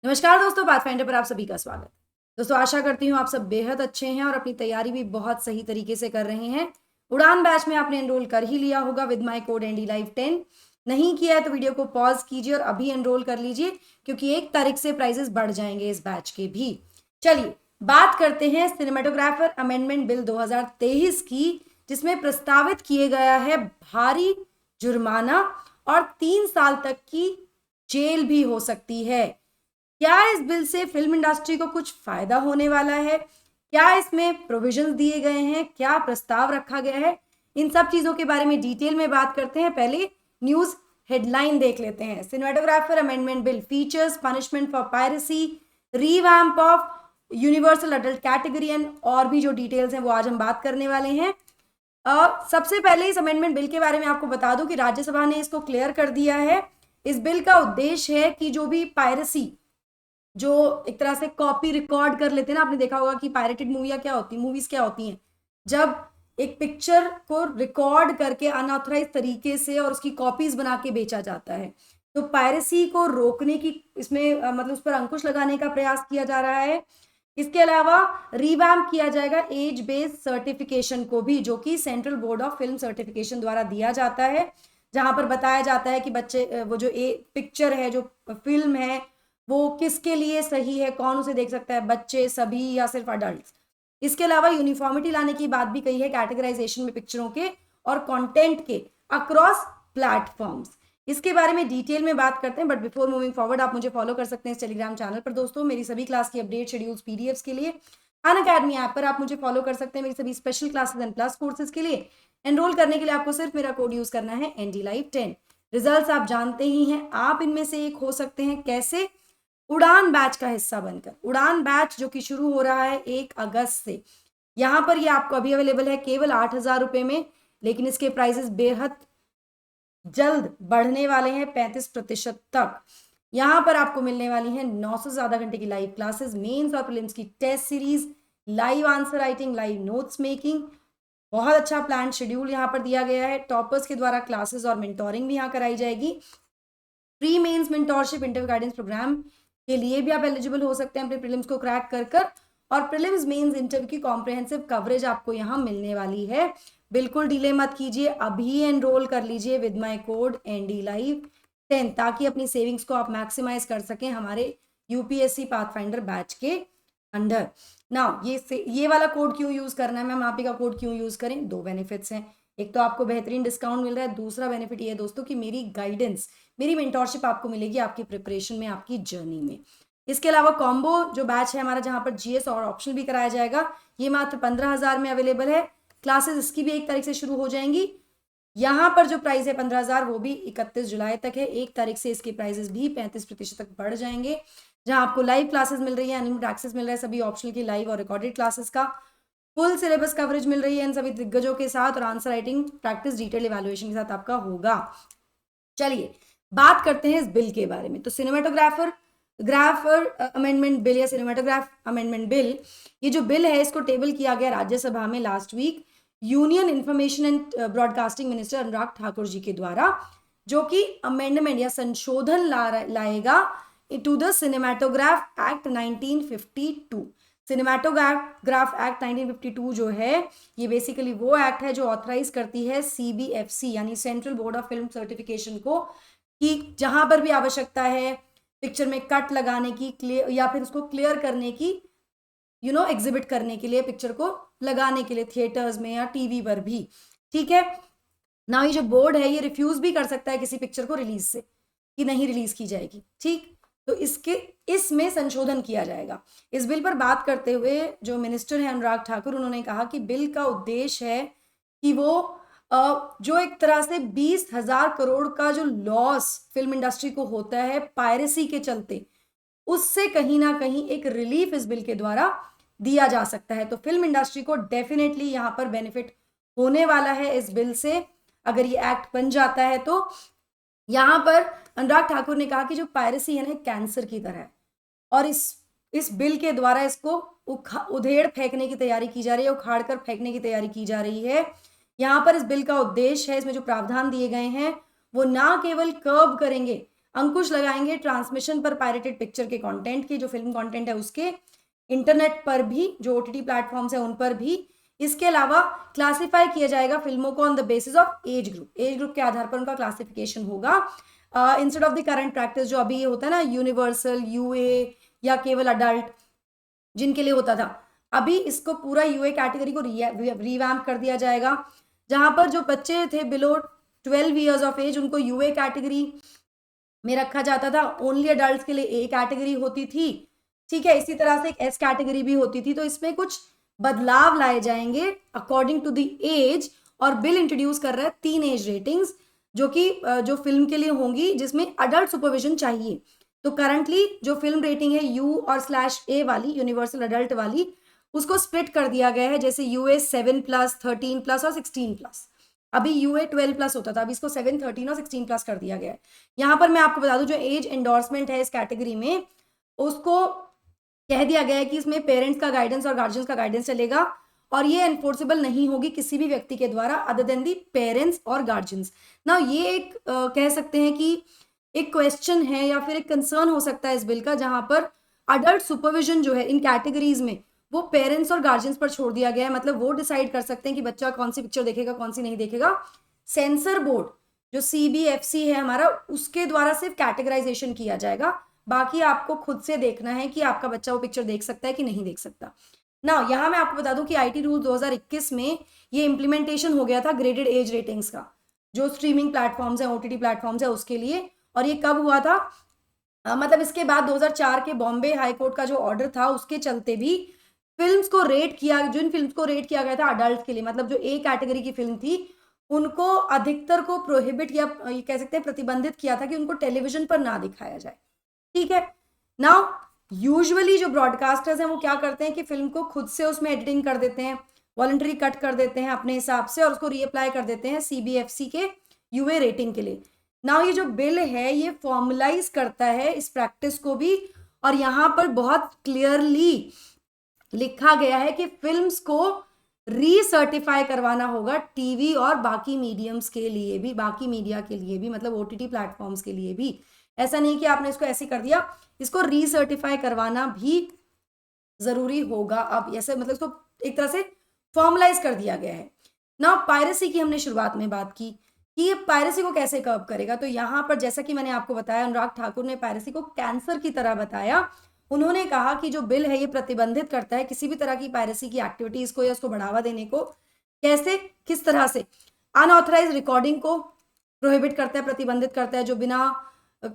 नमस्कार दोस्तों, पाथफाइंडर पर आप सभी का स्वागत। दोस्तों, आशा करती हूँ आप सब बेहद अच्छे हैं और अपनी तैयारी भी बहुत सही तरीके से कर रहे हैं। उड़ान बैच में आपने एनरोल कर ही लिया होगा with my code ND live 10। नहीं किया है तो वीडियो को पॉज कीजिए और अभी एनरोल कर लीजिए, क्योंकि 1 तारीख से प्राइजेस बढ़ जाएंगे इस बैच के भी। चलिए बात करते हैं सिनेमेटोग्राफर अमेंडमेंट बिल 2023 की, जिसमें प्रस्तावित किए गया है भारी जुर्माना और 3 साल तक की जेल भी हो सकती है। क्या इस बिल से फिल्म इंडस्ट्री को कुछ फायदा होने वाला है? क्या इसमें प्रोविजंस दिए गए हैं? क्या प्रस्ताव रखा गया है? इन सब चीजों के बारे में डिटेल में बात करते हैं। पहले न्यूज हेडलाइन देख लेते हैं। Cinematographer amendment bill features punishment for piracy, revamp of universal adult category and और भी जो डिटेल्स हैं वो आज हम बात करने वाले हैं। सबसे पहले इस अमेंडमेंट बिल के बारे में आपको बता दूं कि राज्यसभा ने इसको क्लियर कर दिया है। इस बिल का उद्देश्य है कि जो भी पायरेसी, जो एक तरह से कॉपी रिकॉर्ड कर लेते हैं ना, आपने देखा होगा कि पायरेटेड मूवियां क्या होती हैं, मूवीज क्या होती हैं, जब एक पिक्चर को रिकॉर्ड करके अनऑथराइज तरीके से और उसकी कॉपीज बना के बेचा जाता है। तो पायरेसी को रोकने की इसमें मतलब उस पर अंकुश लगाने का प्रयास किया जा रहा है। इसके अलावा रिवैम्प किया जाएगा एज बेस्ड सर्टिफिकेशन को भी, जो कि central board of film certification द्वारा दिया जाता है, जहां पर बताया जाता है कि बच्चे वो जो पिक्चर है, जो फिल्म है, वो किसके लिए सही है, कौन उसे देख सकता है, बच्चे सभी या सिर्फ अडल्ट। इसके अलावा यूनिफॉर्मिटी लाने की बात भी कही है कैटेगराइजेशन में पिक्चरों के और कंटेंट के अक्रॉस प्लेटफॉर्म्स। इसके बारे में डिटेल में बात करते हैं, बट बिफोर मूविंग फॉरवर्ड आप मुझे फॉलो कर सकते हैं इस टेलीग्राम चैनल पर। दोस्तों, मेरी सभी क्लास की अपडेट शेड्यूल्स पीडीएफ्स के लिए अनअकैडमी ऐप पर आप मुझे फॉलो कर सकते हैं। मेरी सभी special classes and plus courses के लिए एनरोल करने के लिए आपको सिर्फ मेरा कोड यूज करना है एनडी लाइव 10। रिजल्ट्स आप जानते ही हैं, आप इनमें से एक हो सकते हैं। कैसे? उड़ान बैच का हिस्सा बनकर। उड़ान बैच जो कि शुरू हो रहा है 1 अगस्त से, यहां पर ये आपको अभी अवेलेबल है केवल 8,000 रुपए में, लेकिन इसके प्राइसेस बेहद जल्द बढ़ने वाले हैं 35% तक। यहां पर आपको मिलने वाली हैं 900 से ज्यादा घंटे की लाइव क्लासेस, मेंस और प्रीलिम्स की test series, live answer writing, live notes making. बहुत अच्छा प्लान शेड्यूल यहाँ पर दिया गया है। टॉपर्स के द्वारा क्लासेस और मेंटोरिंग भी यहाँ कराई जाएगी। Pre mains mentorship interview guidance programme के लिए भी आप एलिजिबल हो सकते हैं अपने प्रीलिम्स को क्रैक कर और प्रीलिम्स मेंस इंटरव्यू की कॉम्प्रिहेंसिव कवरेज आपको यहाँ मिलने वाली है। बिल्कुल डिले मत कीजिए, अभी एनरोल कर लीजिए with my code ND live 10, ताकि अपनी सेविंग्स को आप मैक्सिमाइज कर सकें हमारे यूपीएससी पाथफाइंडर बैच के अंडर। नाउ ये वाला कोड क्यों यूज करना है मैम, आप ही का कोड क्यों यूज करें? 2 बेनिफिट्स हैं। एक तो आपको बेहतरीन डिस्काउंट मिल रहा है, दूसरा बेनिफिट ये है दोस्तों कि मेरी गाइडेंस, मेरी मेंटोरशिप आपको मिलेगी आपकी प्रिपरेशन में, आपकी जर्नी में। इसके अलावा कॉम्बो जो बैच है हमारा, जहां पर जीएस और ऑप्शनल भी कराया जाएगा, ये मात्र 15,000 में अवेलेबल है। क्लासेस इसकी भी 1 तारीख से शुरू हो जाएंगी। यहाँ पर जो प्राइस है 15,000, वो भी 31 जुलाई तक है। 1 तारीख से इसके प्राइसेस भी 35% तक बढ़ जाएंगे, जहां आपको लाइव क्लासेस मिल रही है, अनलिमिटेड एक्सेस मिल रहा है सभी ऑप्शनल की लाइव और रिकॉर्डेड क्लासेस का, फुल सिलेबस कवरेज मिल रही है इन सभी दिग्गजों के साथ, और answer writing practice detail evaluation के साथ आपका होगा। चलिए बात करते हैं इस बिल के बारे में। तो ग्राफर अमेंडमेंट बिल या सिनेमाटोग्राफ अमेंडमेंट बिल, ये जो बिल है इसको टेबल किया गया राज्यसभा में last week union information and broadcasting minister Anurag Thakur ji के द्वारा, जो कि अमेंडमेंट या संशोधन लाएगा to the cinematograph act 1952। Cinematograph act 1952 जो है, ये बेसिकली वो एक्ट है जो ऑथराइज करती है सीबीएफसी यानी central board of film certification को, कि जहां पर भी आवश्यकता है पिक्चर में कट लगाने की, क्लियर या फिर उसको क्लियर करने की, एग्जिबिट करने के लिए, पिक्चर को लगाने के लिए थिएटर्स में या टीवी पर भी। ठीक है ना, ये जो बोर्ड है ये रिफ्यूज भी कर सकता है किसी पिक्चर को रिलीज से, कि नहीं रिलीज की जाएगी। ठीक, तो इसमें संशोधन किया जाएगा। इस बिल पर बात करते हुए जो मिनिस्टर है अनुराग ठाकुर, उन्होंने कहा कि बिल का उद्देश्य है कि वो जो एक तरह से 20,000 करोड़ का जो लॉस फिल्म इंडस्ट्री को होता है पायरेसी के चलते, उससे कहीं ना कहीं एक रिलीफ इस बिल के द्वारा दिया जा सकता है। तो फिल्म इंडस्ट्री को डेफिनेटली यहाँ पर बेनिफिट होने वाला है इस बिल से, अगर ये एक्ट बन जाता है तो। यहां पर अनुराग ठाकुर ने कहा कि जो पायरेसी है ना, कैंसर की तरह है, और इस बिल के द्वारा इसको उधेड़ फेंकने की तैयारी की जा रही है, उखाड़ कर फेंकने की तैयारी की जा रही है। यहाँ पर इस बिल का उद्देश्य है, इसमें जो प्रावधान दिए गए हैं वो ना केवल कर्ब करेंगे अंकुश लगाएंगे ट्रांसमिशन पर पायरेटेड पिक्चर के कंटेंट की, जो फिल्म कंटेंट है उसके, इंटरनेट पर भी, जो ओटीटी प्लेटफॉर्म्स है उन पर भी। इसके अलावा क्लासिफाई किया जाएगा फिल्मों को on the basis of age group, age group के आधार पर उनका क्लासिफिकेशन होगा, instead of the current practice जो अभी होता है ना यूनिवर्सल, यूए या केवल अडल्ट जिनके लिए होता था। अभी इसको पूरा यूए कैटेगरी को रिवैम्प कर दिया जाएगा, जहां पर जो बच्चे थे बिलो 12 ईयर्स ऑफ एज उनको यूए कैटेगरी में रखा जाता था, ओनली अडल्ट के लिए ए कैटेगरी होती थी, ठीक है। इसी तरह से एक एस कैटेगरी भी होती थी। तो इसमें कुछ बदलाव लाए जाएंगे अकॉर्डिंग टू द एज, और बिल इंट्रोड्यूस कर रहा है 3 एज रेटिंग्स जो कि जो फिल्म के लिए होंगी जिसमें अडल्ट सुपरविजन चाहिए। तो करंटली जो फिल्म रेटिंग है यू और /A वाली, यूनिवर्सल अडल्ट वाली, उसको स्प्लिट कर दिया गया है, जैसे यूए 7+, 13+ और 16+। अभी यूए 12+ होता था, अभी इसको 7, 13 और 16+ कर दिया गया है। यहाँ पर मैं आपको बता दूं जो एज एंडोर्समेंट है इस कैटेगरी में, उसको कह दिया गया है कि इसमें पेरेंट्स का गाइडेंस और गार्जियंस का गाइडेंस चलेगा, और ये एनफोर्सेबल नहीं होगी किसी भी व्यक्ति के द्वारा अदर देन दी पेरेंट्स और गार्जियंस ना। ये एक कह सकते हैं कि एक क्वेश्चन है या फिर एक कंसर्न हो सकता है इस बिल का, जहां पर अडल्ट सुपरविजन जो है इन कैटेगरीज में वो पेरेंट्स और गार्जियंस पर छोड़ दिया गया है। मतलब वो डिसाइड कर सकते हैं कि बच्चा कौन सी पिक्चर देखेगा, कौन सी नहीं देखेगा। सेंसर बोर्ड जो CBFC है हमारा, उसके द्वारा सिर्फ कैटेगराइजेशन किया जाएगा, बाकी आपको खुद से देखना है कि आपका बच्चा वो पिक्चर देख सकता है कि नहीं देख सकता ना। यहाँ मैं आपको बता दूं कि IT रूल 2021 में ये इम्प्लीमेंटेशन हो गया था ग्रेडेड एज रेटिंग्स का, जो स्ट्रीमिंग प्लेटफॉर्म्स है, OTT प्लेटफॉर्म्स है उसके लिए। और ये कब हुआ था, मतलब इसके बाद 2004 के बॉम्बे हाई कोर्ट का जो ऑर्डर था उसके चलते भी फिल्म्स को रेट किया, जिन फिल्म्स को रेट किया गया था अडल्ट के लिए, मतलब जो A कैटेगरी की फिल्म थी, उनको अधिकतर को प्रोहिबिट या ये कह सकते हैं प्रतिबंधित किया था कि उनको टेलीविजन पर ना दिखाया जाए, ठीक है। नाउ यूजुअली जो ब्रॉडकास्टर्स हैं वो क्या करते हैं कि फिल्म को खुद से उसमें एडिटिंग कर देते हैं, वॉलंटरी कट कर देते हैं अपने हिसाब से, और उसको रीअप्लाई कर देते हैं CBFC के यूए रेटिंग के लिए। नाउ ये जो बिल है ये फॉर्मलाइज करता है इस प्रैक्टिस को भी, और यहाँ पर बहुत क्लियरली लिखा गया है कि फिल्म्स को रीसर्टिफाई करवाना होगा टीवी और बाकी मीडियम्स के लिए भी, बाकी मीडिया के लिए भी, मतलब OTT प्लेटफॉर्म्स के लिए भी। ऐसा नहीं कि आपने इसको ऐसे कर दिया, इसको रीसर्टिफाई करवाना भी जरूरी होगा अब, ऐसे मतलब इसको एक तरह से फॉर्मलाइज कर दिया गया है ना। पायरेसी की हमने शुरुआत में बात की कि ये पायरेसी को कैसे कर्ब करेगा, तो यहाँ पर जैसा कि मैंने आपको बताया, अनुराग ठाकुर ने पायरेसी को कैंसर की तरह बताया। उन्होंने कहा कि जो बिल है ये प्रतिबंधित करता है किसी भी तरह की पायरेसी की एक्टिविटीज को या उसको बढ़ावा देने को। कैसे, किस तरह से? अनऑथराइज रिकॉर्डिंग को प्रोहिबिट करता है, प्रतिबंधित करता है, जो बिना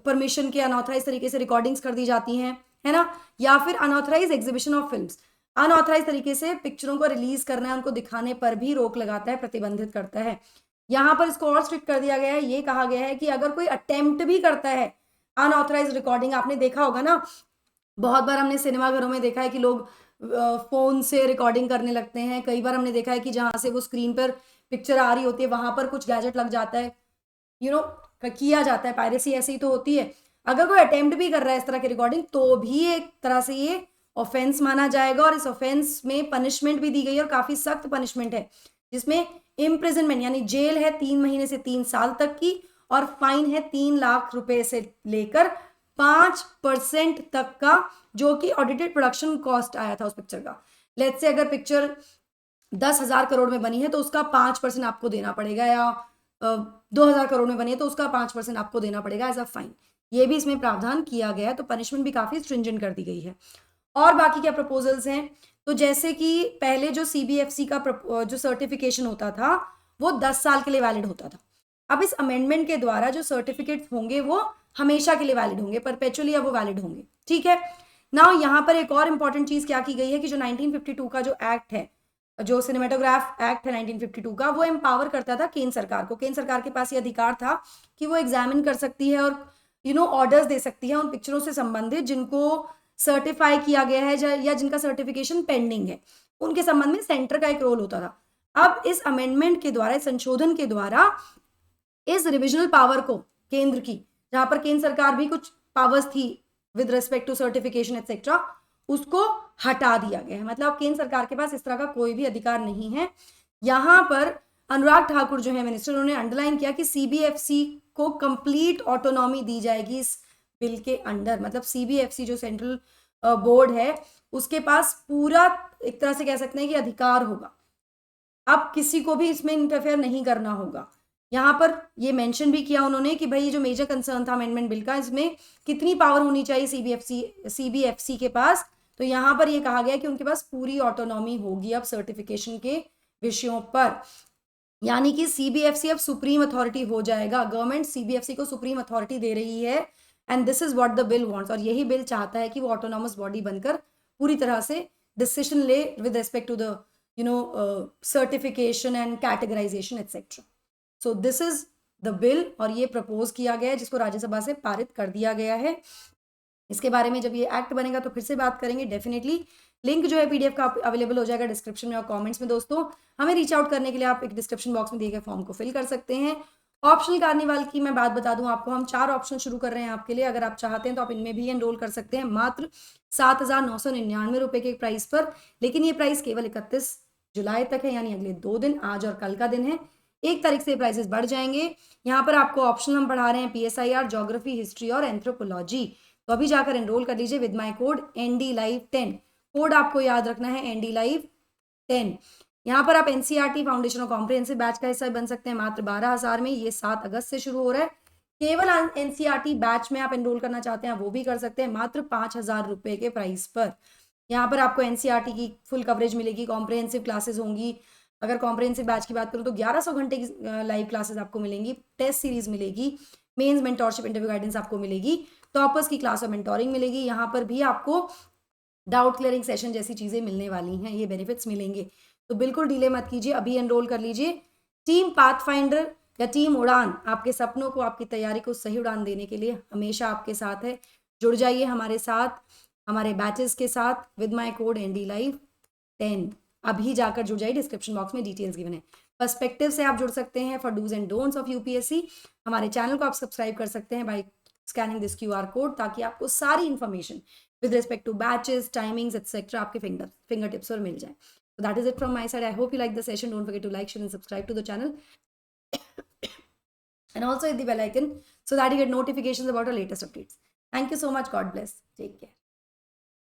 परमिशन के अनऑथराइज तरीके से रिकॉर्डिंग्स कर दी जाती हैं, है ना। या फिर unauthorised exhibition of films, unauthorised तरीके से पिक्चरों को रिलीज करना है, उनको दिखाने पर भी रोक लगाता है, प्रतिबंधित करता है। यहाँ पर इसको और स्ट्रिक्ट कर दिया गया है, ये कहा गया है कि अगर कोई अटेम्प्ट भी करता है अनऑथराइज रिकॉर्डिंग, आपने देखा होगा ना, बहुत बार हमने सिनेमाघरों में देखा है कि लोग फोन से रिकॉर्डिंग करने लगते हैं। कई बार हमने देखा है कि जहां से वो स्क्रीन पर पिक्चर आ रही होती है वहां पर कुछ गैजेट लग जाता है, किया जाता है। पायरेसी ऐसे ही तो होती है। अगर कोई अटेम्प्ट भी कर रहा है इस तरह की रिकॉर्डिंग तो भी एक तरह से ये ऑफेंस माना जाएगा, और इस ऑफेंस में पनिशमेंट भी दी गई है, और काफी सख्त पनिशमेंट है, जिसमें इम्प्रिजनमेंट यानी जेल है 3 महीने से 3 साल तक की, और फाइन है 3 लाख रुपए से लेकर 5% तक का, जो कि ऑडिटेड प्रोडक्शन कॉस्ट आया था उस पिक्चर का। लेट्स से अगर पिक्चर 10,000 करोड़ में बनी है तो उसका 5% आपको देना पड़ेगा, या 2,000 करोड़ में बनी है तो उसका 5% आपको देना पड़ेगा एज अ फाइन। ये भी इसमें प्रावधान किया गया है, तो पनिशमेंट भी काफी स्ट्रिंजेंट कर दी गई है। और बाकी क्या प्रपोजल्स हैं, तो जैसे कि पहले जो CBFC का जो सर्टिफिकेशन होता था वो 10 साल के लिए वैलिड होता था। अब इस अमेंडमेंट के द्वारा जो सर्टिफिकेट होंगे वो हमेशा के लिए वैलिड होंगे, परपेचुअली अब वो वैलिड होंगे, ठीक है ना। यहाँ पर एक और इंपॉर्टेंट चीज क्या की गई है कि जो 1952 का जो एक्ट है, जो सिनेमेटोग्राफ एक्ट है 1952 का, वो एम्पावर करता था केंद्र सरकार को। केंद्र सरकार के पास ये अधिकार था कि वो एग्जामिन कर सकती है और ऑर्डर्स दे सकती है उन पिक्चरों से संबंधित जिनको सर्टिफाई किया गया है या जिनका सर्टिफिकेशन पेंडिंग है, उनके संबंध में सेंटर का एक रोल होता था। अब इस अमेंडमेंट के द्वारा, संशोधन के द्वारा, इस रिविजनल पावर को केंद्र की, जहां पर केंद्र सरकार भी कुछ पावर्स थी with respect to certification etcetera, उसको हटा दिया गया है। मतलब केंद्र सरकार के पास इस तरह का कोई भी अधिकार नहीं है। यहाँ पर अनुराग ठाकुर जो है मिनिस्टर, उन्होंने अंडरलाइन किया कि सीबीएफसी को कंप्लीट ऑटोनॉमी दी जाएगी इस बिल के अंडर। मतलब सीबीएफसी जो सेंट्रल बोर्ड है उसके पास पूरा एक तरह से कह सकते हैं कि अधिकार होगा, अब किसी को भी इसमें इंटरफेयर नहीं करना होगा। यहाँ पर ये मेंशन भी किया उन्होंने कि भाई ये जो मेजर कंसर्न था अमेंडमेंट बिल का, इसमें कितनी पावर होनी चाहिए सीबीएफसी के पास, तो यहाँ पर ये कहा गया कि उनके पास पूरी ऑटोनॉमी होगी अब सर्टिफिकेशन के विषयों पर, यानी कि सीबीएफसी अब सुप्रीम अथॉरिटी हो जाएगा। गवर्नमेंट सीबीएफसी को सुप्रीम अथॉरिटी दे रही है and this is what the bill wants, और यही बिल चाहता है कि वो ऑटोनॉमस बॉडी बनकर पूरी तरह से डिसीजन ले with respect to the certification and categorisation etcetera. So this is the bill, और ये प्रपोज किया गया है जिसको राज्यसभा से पारित कर दिया गया है। इसके बारे में जब ये एक्ट बनेगा तो फिर से बात करेंगे डेफिनेटली। लिंक जो है पीडीएफ का अवेलेबल हो जाएगा डिस्क्रिप्शन में और कमेंट्स में। दोस्तों हमें रीच आउट करने के लिए आप एक डिस्क्रिप्शन बॉक्स में दिए गए फॉर्म को फिल कर सकते हैं। ऑप्शनल कार्निवाल की मैं बात बता दूं आपको, हम 4 ऑप्शन शुरू कर रहे हैं आपके लिए, अगर आप चाहते हैं तो आप इनमें भी एनरोल कर सकते हैं मात्र 7,999 रुपए के प्राइस पर। लेकिन ये प्राइस केवल 31 जुलाई तक है, यानी अगले 2 दिन, आज और कल का दिन है। 1 तारीख से प्राइसेस बढ़ जाएंगे। यहाँ पर आपको ऑप्शनल हम पढ़ा रहे हैं पीएसआईआर, ज्योग्राफी, हिस्ट्री और एंथ्रोपोलॉजी। तो अभी जाकर एनरोल कर लीजिए with my code NDLive10। Code आपको याद रखना है NDLive10। यहाँ पर आप एनसीईआरटी फाउंडेशन और कॉम्प्रिहेंसिव बैच का हिस्सा बन सकते हैं मात्र 12,000 में। ये 7 अगस्त से शुरू हो रहा है। केवल एनसीईआरटी बैच में आप एनरोल करना चाहते हैं वो भी कर सकते हैं मात्र 5,000 रुपए के प्राइस पर। यहाँ पर आपको एनसीईआरटी की फुल कवरेज मिलेगी, कॉम्प्रिहेंसिव क्लासेस होंगी। अगर कॉम्प्रिहेंसिव बैच की बात करूँ तो 1100 घंटे की लाइव क्लासेस आपको मिलेंगी, टेस्ट सीरीज मिलेगी, मेंस मेंटोरशिप इंटरव्यू गाइडेंस आपको मिलेगी, टॉपर्स की क्लास और मेंटोरिंग मिलेगी। यहाँ पर भी आपको डाउट क्लियरिंग सेशन जैसी चीजें मिलने वाली हैं, ये बेनिफिट्स मिलेंगे। तो बिल्कुल डिले मत कीजिए, अभी एनरोल कर लीजिए। टीम पाथफाइंडर या टीम उड़ान आपके सपनों को, आपकी तैयारी को सही उड़ान देने के लिए हमेशा आपके साथ है। जुड़ जाइए हमारे साथ, हमारे बैचेस के साथ विद माई कोड NDLive10। अभी जाकर जुड़ जाइए, डिस्क्रिप्शन बॉक्स में डिटेल्स गिवन है। पर्सपेक्टिव से आप जुड़ सकते हैं for dos and don'ts of UPSC. हमारे चैनल को आप सब्सक्राइब कर सकते हैं by scanning this QR code, ताकि आपको सारी information with respect to batches, timings etcetera आपके फिंगर टिप्स पर मिल जाए। So that is it from my side. I hope you like the session. Don't forget to like, share and subscribe to the channel and also hit the bell icon so that you get notifications about our latest updates. Thank you so much. God bless. Take care.